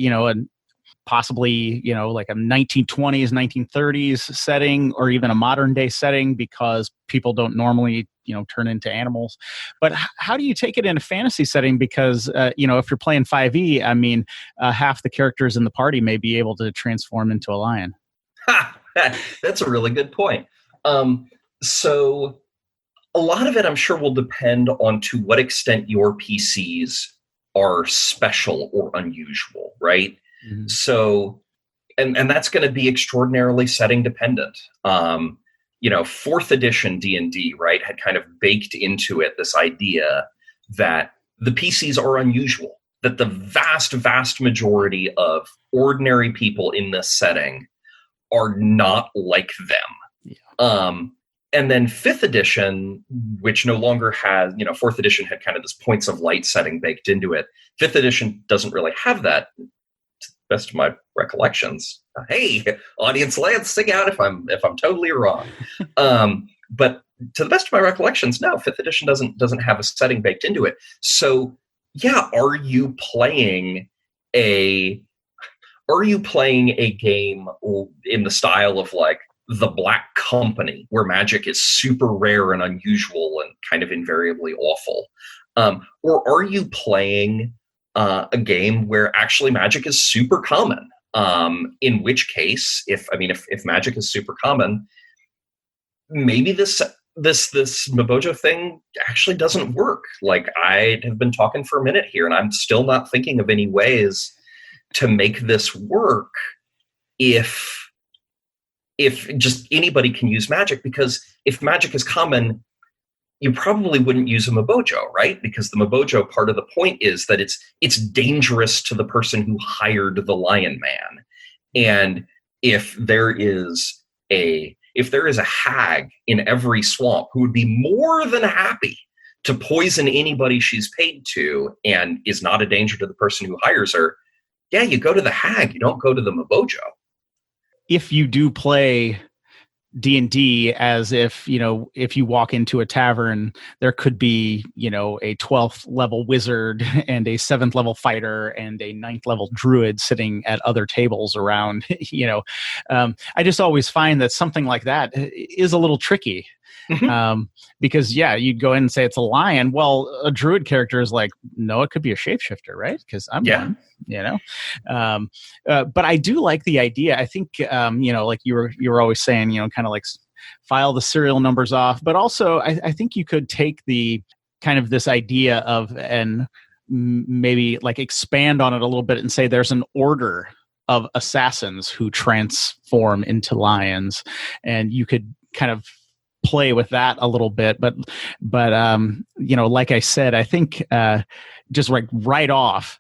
Speaker 1: possibly like a 1920s, 1930s setting, or even a modern day setting, because people don't normally turn into animals. But how do you take it in a fantasy setting? Because if you're playing 5e, I mean, half the characters in the party may be able to transform into a lion.
Speaker 3: That's a really good point. So a lot of it, I'm sure, will depend on to what extent your PCs are special or unusual, right? Mm-hmm. So, and that's going to be extraordinarily setting dependent. 4th edition D&D, right, had kind of baked into it this idea that the PCs are unusual, that the vast, vast majority of ordinary people in this setting are not like them. Yeah. And then 5th edition, which no longer has, 4th edition had kind of this points of light setting baked into it. 5th edition doesn't really have that, to the best of my recollections. Hey, audience land, sing out if I'm totally wrong. But to the best of my recollections, no, 5th edition doesn't have a setting baked into it. So yeah, are you playing a game in the style of like The Black Company, where magic is super rare and unusual and kind of invariably awful? Or are you playing a game where actually magic is super common? In which case, if magic is super common, maybe this Mbojo thing actually doesn't work. Like, I have been talking for a minute here, and I'm still not thinking of any ways to make this work if just anybody can use magic. Because if magic is common, you probably wouldn't use a Mbojo, right? Because the Mbojo, part of the point is that it's dangerous to the person who hired the Lion Man. And if there is a hag in every swamp who would be more than happy to poison anybody she's paid to and is not a danger to the person who hires her, yeah, you go to the hag, you don't go to the Mbojo.
Speaker 1: If you do play D&D as if, if you walk into a tavern, there could be, a 12th level wizard and a 7th level fighter and a 9th level druid sitting at other tables around, I just always find that something like that is a little tricky. Because you'd go in and say it's a lion. Well, a druid character is like, no, it could be a shapeshifter, right? Because I'm one, but I do like the idea. I think, like you were always saying, kind of like file the serial numbers off, but also I think you could take the kind of this idea of and maybe like expand on it a little bit and say there's an order of assassins who transform into lions, and you could kind of play with that a little bit, but like I said, I think just like right off,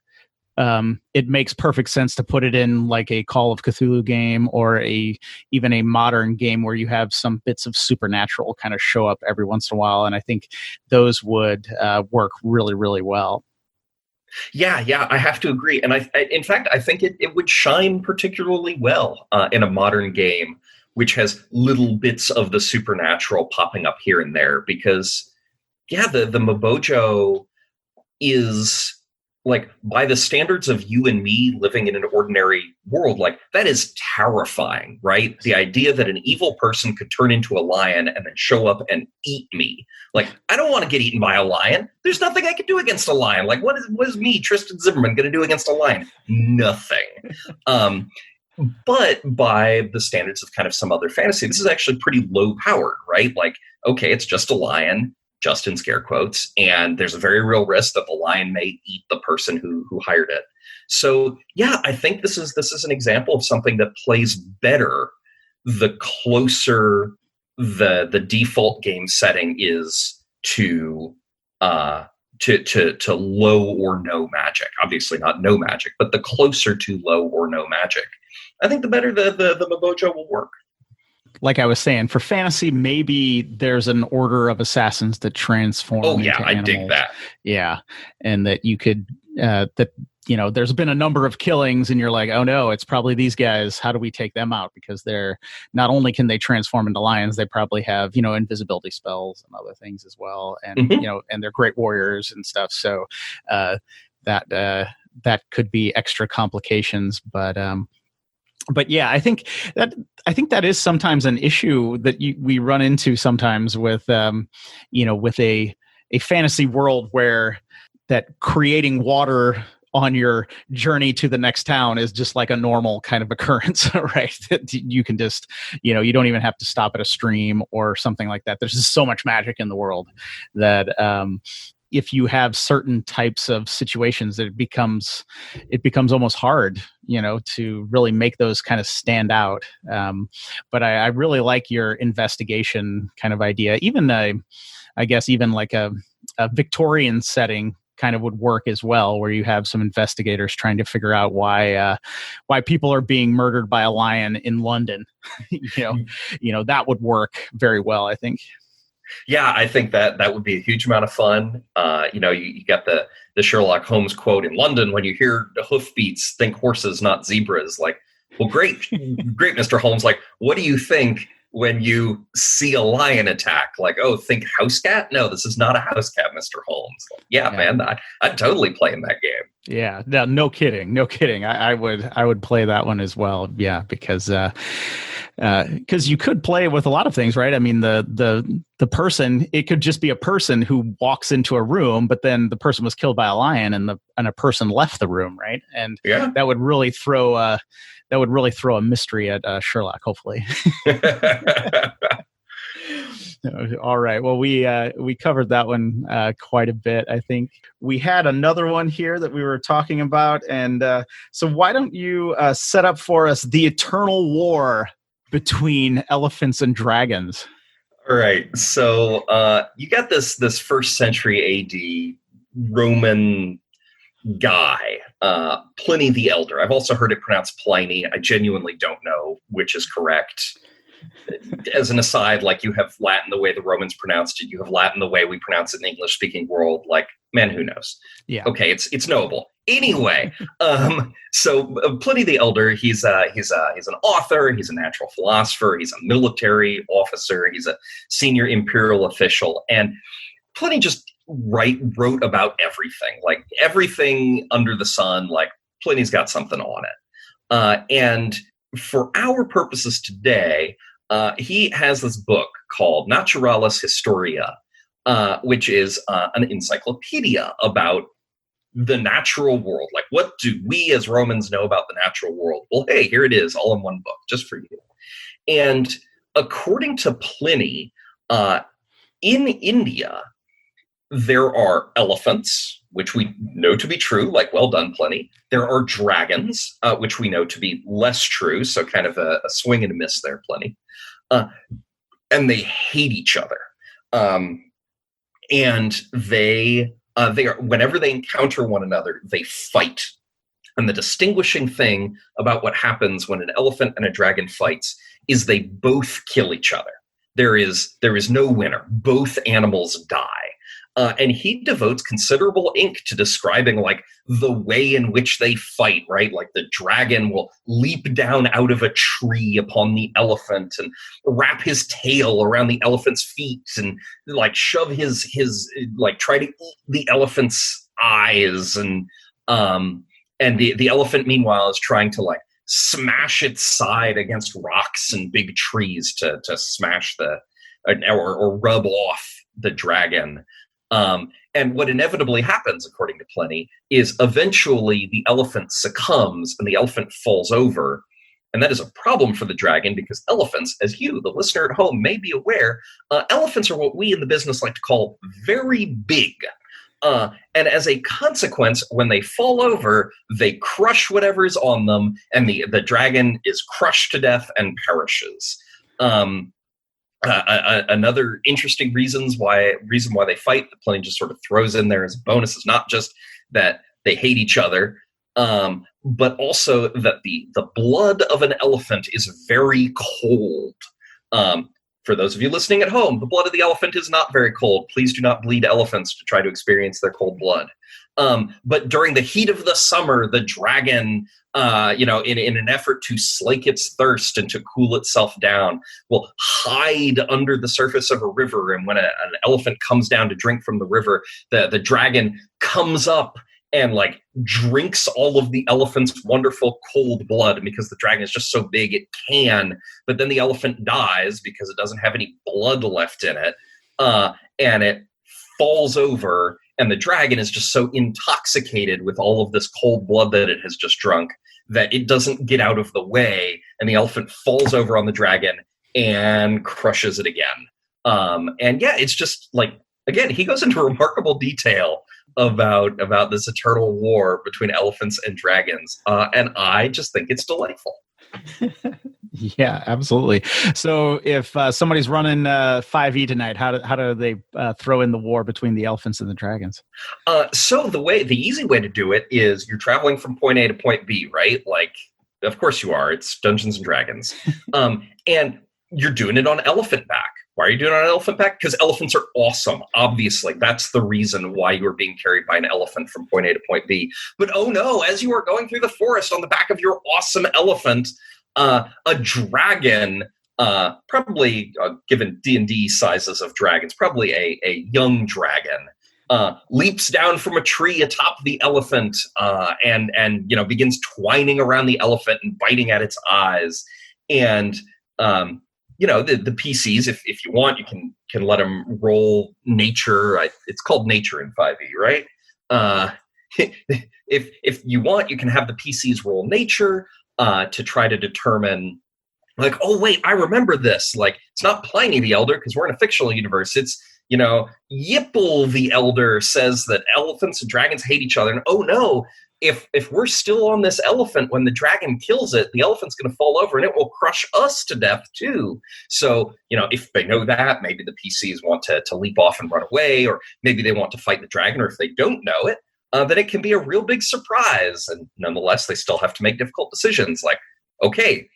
Speaker 1: it makes perfect sense to put it in like a Call of Cthulhu game or even a modern game where you have some bits of supernatural kind of show up every once in a while, and I think those would work really, really well.
Speaker 3: Yeah, I have to agree, and in fact, I think it would shine particularly well in a modern game, which has little bits of the supernatural popping up here and there, because, the Mbojo is, like, by the standards of you and me living in an ordinary world, like, that is terrifying, right? The idea that an evil person could turn into a lion and then show up and eat me. Like, I don't want to get eaten by a lion. There's nothing I can do against a lion. Like, what is me, Tristian Zimmerman, going to do against a lion? Nothing. But by the standards of kind of some other fantasy, this is actually pretty low powered, right? Like, okay, it's just a lion, just in scare quotes, and there's a very real risk that the lion may eat the person who hired it. So I think this is an example of something that plays better the closer the default game setting is to low or no magic. Obviously not no magic, but the closer to low or no magic, I think the better the Mbojo will work.
Speaker 1: Like I was saying, for fantasy, maybe there's an order of assassins that transform.
Speaker 3: Oh yeah,
Speaker 1: into
Speaker 3: I
Speaker 1: animals.
Speaker 3: dig that.
Speaker 1: Yeah, and that you could there's been a number of killings, and you're like, oh no, it's probably these guys. How do we take them out? Because they're not only can they transform into lions, they probably have invisibility spells and other things as well, and and they're great warriors and stuff. So that could be extra complications, but yeah, I think that is sometimes an issue that we run into sometimes with with a fantasy world where that creating water on your journey to the next town is just like a normal kind of occurrence, right? That you can just you don't even have to stop at a stream or something like that. There's just so much magic in the world that if you have certain types of situations, that it becomes almost hard, to really make those kind of stand out. But I really like your investigation kind of idea. Even I guess even like a Victorian setting kind of would work as well, where you have some investigators trying to figure out why people are being murdered by a lion in London. That would work very well, I think.
Speaker 3: Yeah, I think that would be a huge amount of fun. You got the Sherlock Holmes quote, in London, when you hear the hoofbeats, think horses, not zebras. Like, well, great, Mr. Holmes. Like, what do you think when you see a lion attack? Like, oh, think house cat? No, this is not a house cat, Mr. Holmes. Like, yeah, man, I'd totally play in that game.
Speaker 1: Yeah, no kidding. I would play that one as well. Yeah, because you could play with a lot of things, right? I mean, the person, it could just be a person who walks into a room, but then the person was killed by a lion, and a person left the room, right? And that would really throw a mystery at Sherlock, hopefully. All right. Well, we covered that one quite a bit. I think we had another one here that we were talking about, and so why don't you set up for us the eternal war between elephants and dragons?
Speaker 3: All right. So you got this first century AD Roman guy, Pliny the Elder. I've also heard it pronounced Pliny. I genuinely don't know which is correct. as an aside, like, you have Latin the way the Romans pronounced it, you have Latin the way we pronounce it in the English-speaking world. Like, man, who knows?
Speaker 1: Yeah.
Speaker 3: Okay, it's knowable. Anyway, so Pliny the Elder, he's an author, he's a natural philosopher, he's a military officer, he's a senior imperial official, and Pliny just wrote about everything, like everything under the sun. Like, Pliny's got something on it, and for our purposes today, he has this book called Naturalis Historia, which is an encyclopedia about the natural world. Like, what do we as Romans know about the natural world? Well, hey, here it is, all in one book, just for you. And according to Pliny, in India, there are elephants, which we know to be true, like, well done, Pliny. There are dragons, which we know to be less true, so kind of a swing and a miss there, Pliny. And they hate each other. And they are, whenever they encounter one another, they fight. And the distinguishing thing about what happens when an elephant and a dragon fights is they both kill each other. There is no winner. Both animals die. And he devotes considerable ink to describing, like, the way in which they fight, right? Like, the dragon will leap down out of a tree upon the elephant and wrap his tail around the elephant's feet and, like, shove his like, try to eat the elephant's eyes. And the elephant, meanwhile, is trying to, like, smash its side against rocks and big trees to smash or rub off the dragon. And what inevitably happens, according to Pliny, is eventually the elephant succumbs and the elephant falls over. And that is a problem for the dragon, because elephants, as you, the listener at home, may be aware, elephants are what we in the business like to call very big. And as a consequence, when they fall over, they crush whatever is on them, and the dragon is crushed to death and perishes. Another interesting reason why they fight, that Pliny just sort of throws in there as a bonus, is not just that they hate each other, but also that the blood of an elephant is very cold. For those of you listening at home, the blood of the elephant is not very cold. Please do not bleed elephants to try to experience their cold blood. But during the heat of the summer, the dragon, in an effort to slake its thirst and to cool itself down, will hide under the surface of a river. And when an elephant comes down to drink from the river, the dragon comes up and, like, drinks all of the elephant's wonderful cold blood. And because the dragon is just so big, it can. But then the elephant dies because it doesn't have any blood left in it. And it falls over. And the dragon is just so intoxicated with all of this cold blood that it has just drunk that it doesn't get out of the way. And the elephant falls over on the dragon and crushes it again. And yeah, it's just, like, again, he goes into remarkable detail about this eternal war between elephants and dragons. And I just think it's delightful.
Speaker 1: Yeah, absolutely. So if somebody's running 5e tonight, how do they throw in the war between the elephants and the dragons?
Speaker 3: So the easy way to do it is you're traveling from point A to point B, right? Like, of course you are. It's Dungeons and Dragons. And you're doing it on elephant back. Why are you doing it on elephant back? Because elephants are awesome. Obviously, that's the reason why you are being carried by an elephant from point A to point B. But oh no, as you are going through the forest on the back of your awesome elephant, a dragon, probably given D&D sizes of dragons, probably a young dragon, leaps down from a tree atop the elephant and begins twining around the elephant and biting at its eyes. And the PCs, if you want, you can let them roll nature. It's called nature in 5e, right? If you want, you can have the PCs roll nature to try to determine, like, oh wait, I remember this. Like, it's not Pliny the Elder because we're in a fictional universe. It's Yipple the Elder says that elephants and dragons hate each other. And oh no, if we're still on this elephant when the dragon kills it, the elephant's going to fall over and it will crush us to death too. So, if they know that, maybe the PCs want to leap off and run away, or maybe they want to fight the dragon, or if they don't know it, then it can be a real big surprise. And nonetheless, they still have to make difficult decisions like, okay,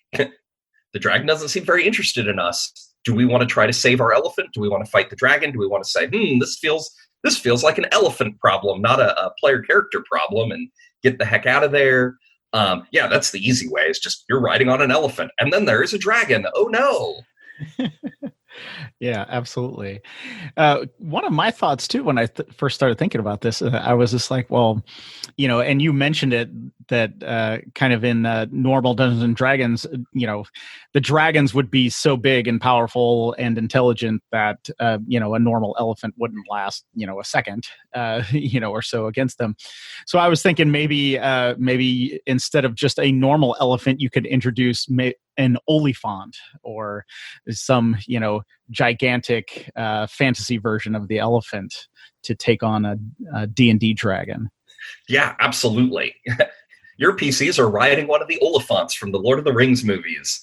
Speaker 3: the dragon doesn't seem very interested in us. Do we want to try to save our elephant? Do we want to fight the dragon? Do we want to say, this feels like an elephant problem, not a player character problem, and get the heck out of there? Yeah, that's the easy way. It's just you're riding on an elephant, and then there is a dragon. Oh no!
Speaker 1: Yeah, absolutely. One of my thoughts too, when I first started thinking about this, I was just like, well, and you mentioned it that kind of in normal Dungeons and Dragons, the dragons would be so big and powerful and intelligent that a normal elephant wouldn't last a second or so against them. So I was thinking maybe instead of just a normal elephant, you could introduce an Oliphant or some gigantic fantasy version of the elephant to take on a D&D dragon.
Speaker 3: Yeah, absolutely. Your PCs are riding one of the Oliphants from the Lord of the Rings movies,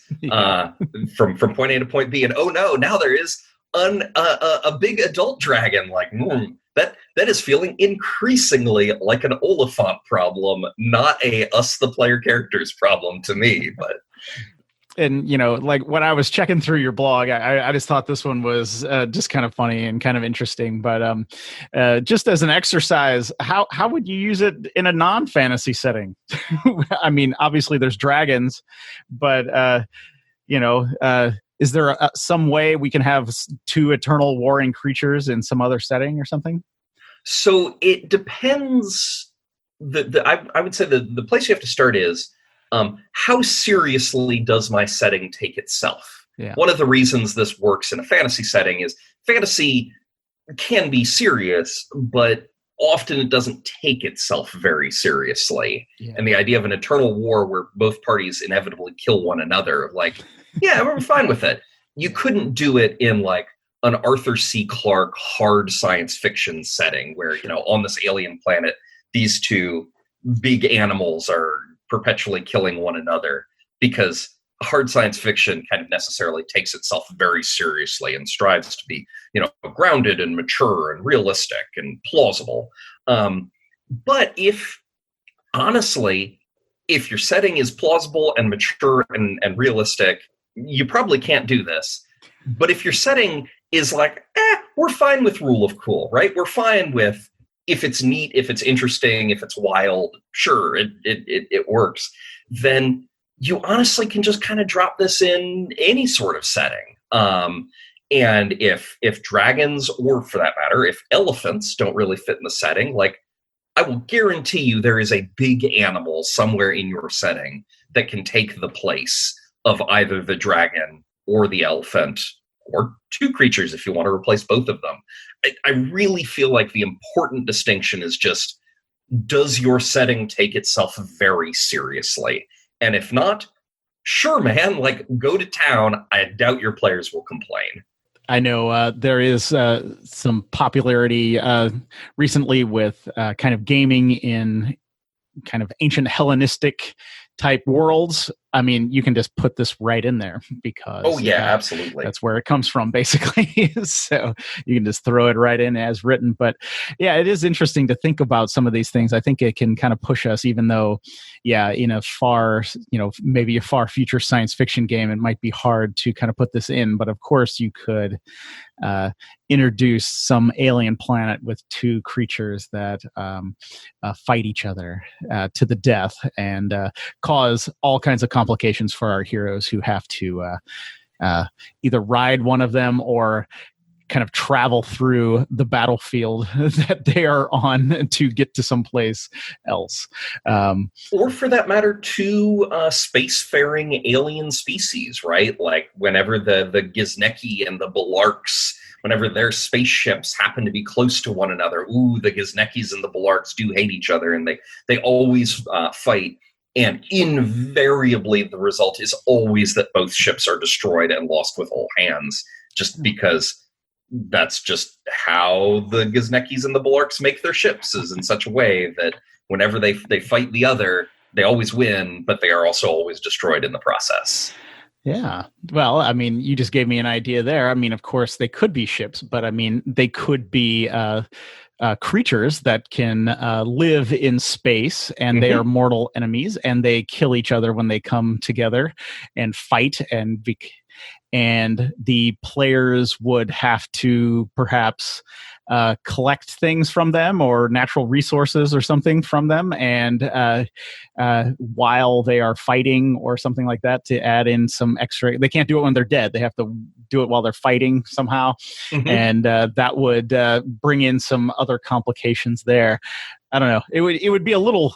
Speaker 3: from point A to point B, and oh no, now there is a big adult dragon. Like that is feeling increasingly like an Oliphant problem, not a us the player characters problem to me. But
Speaker 1: and like when I was checking through your blog, I just thought this one was just kind of funny and kind of interesting. But just as an exercise, how would you use it in a non-fantasy setting? I mean, obviously there's dragons, but is there some way we can have two eternal warring creatures in some other setting or something?
Speaker 3: So it depends. I would say the place you have to start is, how seriously does my setting take itself?
Speaker 1: Yeah.
Speaker 3: One of the reasons this works in a fantasy setting is fantasy can be serious, but often it doesn't take itself very seriously. Yeah. And the idea of an eternal war where both parties inevitably kill one another, we're fine with it. You couldn't do it in like an Arthur C. Clarke hard science fiction setting where, on this alien planet, these two big animals are perpetually killing one another, because hard science fiction kind of necessarily takes itself very seriously and strives to be, grounded and mature and realistic and plausible. But if your setting is plausible and mature and realistic, you probably can't do this. But if your setting is like, we're fine with rule of cool, right? We're fine with, if it's neat, if it's interesting, if it's wild, sure, it works. Then you honestly can just kind of drop this in any sort of setting. And if dragons, or for that matter, if elephants don't really fit in the setting, I will guarantee you there is a big animal somewhere in your setting that can take the place of either the dragon or the elephant, or two creatures if you want to replace both of them. I really feel like the important distinction is just, does your setting take itself very seriously? And if not, sure, man, go to town. I doubt your players will complain.
Speaker 1: I know there is some popularity recently with kind of gaming in kind of ancient Hellenistic type worlds. I mean, you can just put this right in there because
Speaker 3: absolutely,
Speaker 1: that's where it comes from, basically. So you can just throw it right in as written. But yeah, it is interesting to think about some of these things. I think it can kind of push us, even though, in a far, maybe a far future science fiction game, it might be hard to kind of put this in. But of course, you could introduce some alien planet with two creatures that fight each other to the death and cause all kinds of complications for our heroes who have to either ride one of them or kind of travel through the battlefield that they are on to get to someplace else.
Speaker 3: Or for that matter, two spacefaring alien species, right? Like whenever the Gizneki and the Balarks, whenever their spaceships happen to be close to one another, the Giznekis and the Balarks do hate each other, and they always fight. And invariably, the result is always that both ships are destroyed and lost with all hands, just because that's just how the Giznekis and the Balarks make their ships, is in such a way that whenever they fight the other, they always win, but they are also always destroyed in the process.
Speaker 1: Yeah. Well, I mean, you just gave me an idea there. I mean, of course, they could be ships, but I mean, they could be creatures that can live in space, and they are mortal enemies, and they kill each other when they come together and fight, and the players would have to perhaps collect things from them or natural resources or something from them, and while they are fighting or something like that, to add in some extra. They can't do it when they're dead. They have to do it while they're fighting somehow, and that would bring in some other complications there. I don't know. It would be a little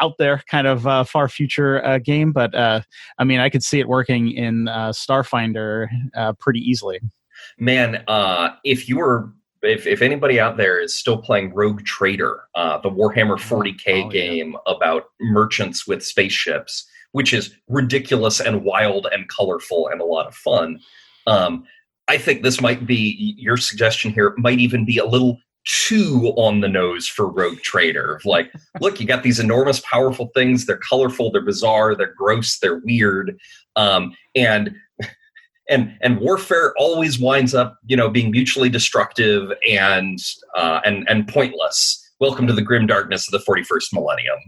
Speaker 1: out there, kind of far future game, but I mean, I could see it working in Starfinder pretty easily.
Speaker 3: Man, if anybody out there is still playing Rogue Trader, the Warhammer 40K game about merchants with spaceships, which is ridiculous and wild and colorful and a lot of fun, I think this might be, your suggestion here might even be a little too on the nose for Rogue Trader. Like, look, you got these enormous, powerful things. They're colorful, they're bizarre, they're gross, they're weird, and warfare always winds up, being mutually destructive and pointless. Welcome to the grim darkness of the 41st millennium.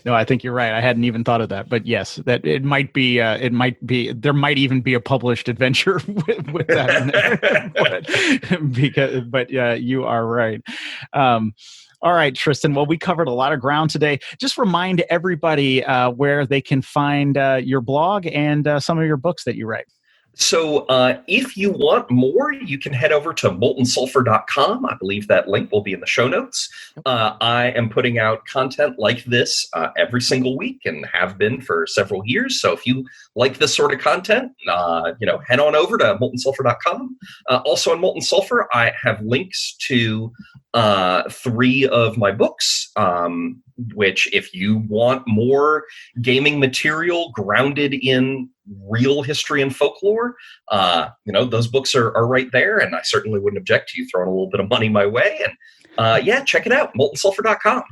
Speaker 1: No, I think you're right. I hadn't even thought of that, but yes, that it might be. There might even be a published adventure with that in there. but you are right. All right, Tristan. Well, we covered a lot of ground today. Just remind everybody where they can find your blog and some of your books that you write.
Speaker 3: So if you want more, you can head over to moltensulfur.com. I believe that link will be in the show notes. I am putting out content like this every single week and have been for several years. So if you like this sort of content, head on over to moltensulfur.com. Also on Molten Sulfur, I have links to 3 of my books, which if you want more gaming material grounded in real history and folklore, those books are right there, and I certainly wouldn't object to you throwing a little bit of money my way. And check it out, moltensulfur.com.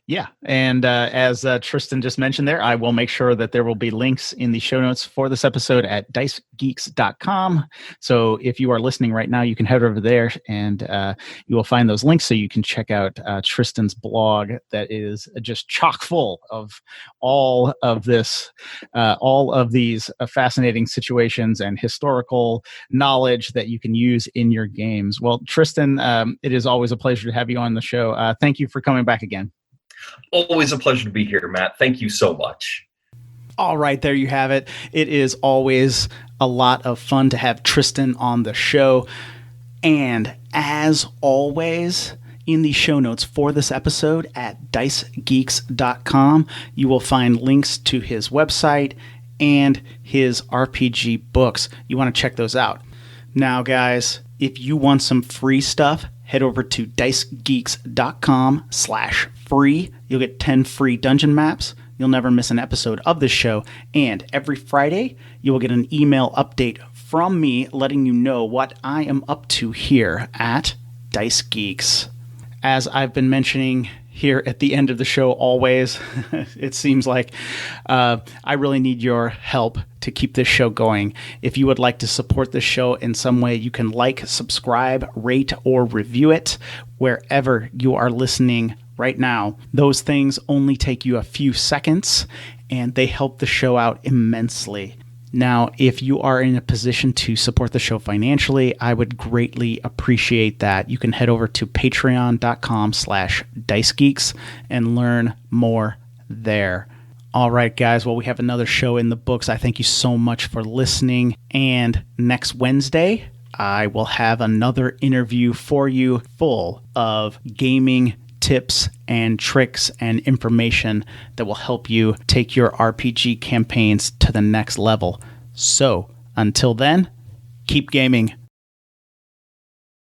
Speaker 1: Yeah, and as Tristan just mentioned there, I will make sure that there will be links in the show notes for this episode at dicegeeks.com. So if you are listening right now, you can head over there and you will find those links so you can check out Tristan's blog that is just chock full of all of these fascinating situations and historical knowledge that you can use in your games. Well, Tristan, it is always a pleasure to have you on the show. Thank you for coming back again.
Speaker 3: Always a pleasure to be here, Matt. Thank you so much.
Speaker 1: All right, there you have it. It is always a lot of fun to have Tristan on the show. And as always, in the show notes for this episode at dicegeeks.com, you will find links to his website and his RPG books. You want to check those out. Now, guys, if you want some free stuff, head over to dicegeeks.com/free. You'll get 10 free dungeon maps. You'll never miss an episode of this show. And every Friday, you will get an email update from me letting you know what I am up to here at Dice Geeks. As I've been mentioning here at the end of the show always, it seems like I really need your help to keep this show going. If you would like to support this show in some way, you can subscribe, rate, or review it wherever you are listening right now. Those things only take you a few seconds, and they help the show out immensely. Now, if you are in a position to support the show financially, I would greatly appreciate that. You can head over to patreon.com/dicegeeks and learn more there. All right, guys. Well, we have another show in the books. I thank you so much for listening. And next Wednesday, I will have another interview for you full of gaming tips and tricks and information that will help you take your RPG campaigns to the next level. So, until then, keep gaming.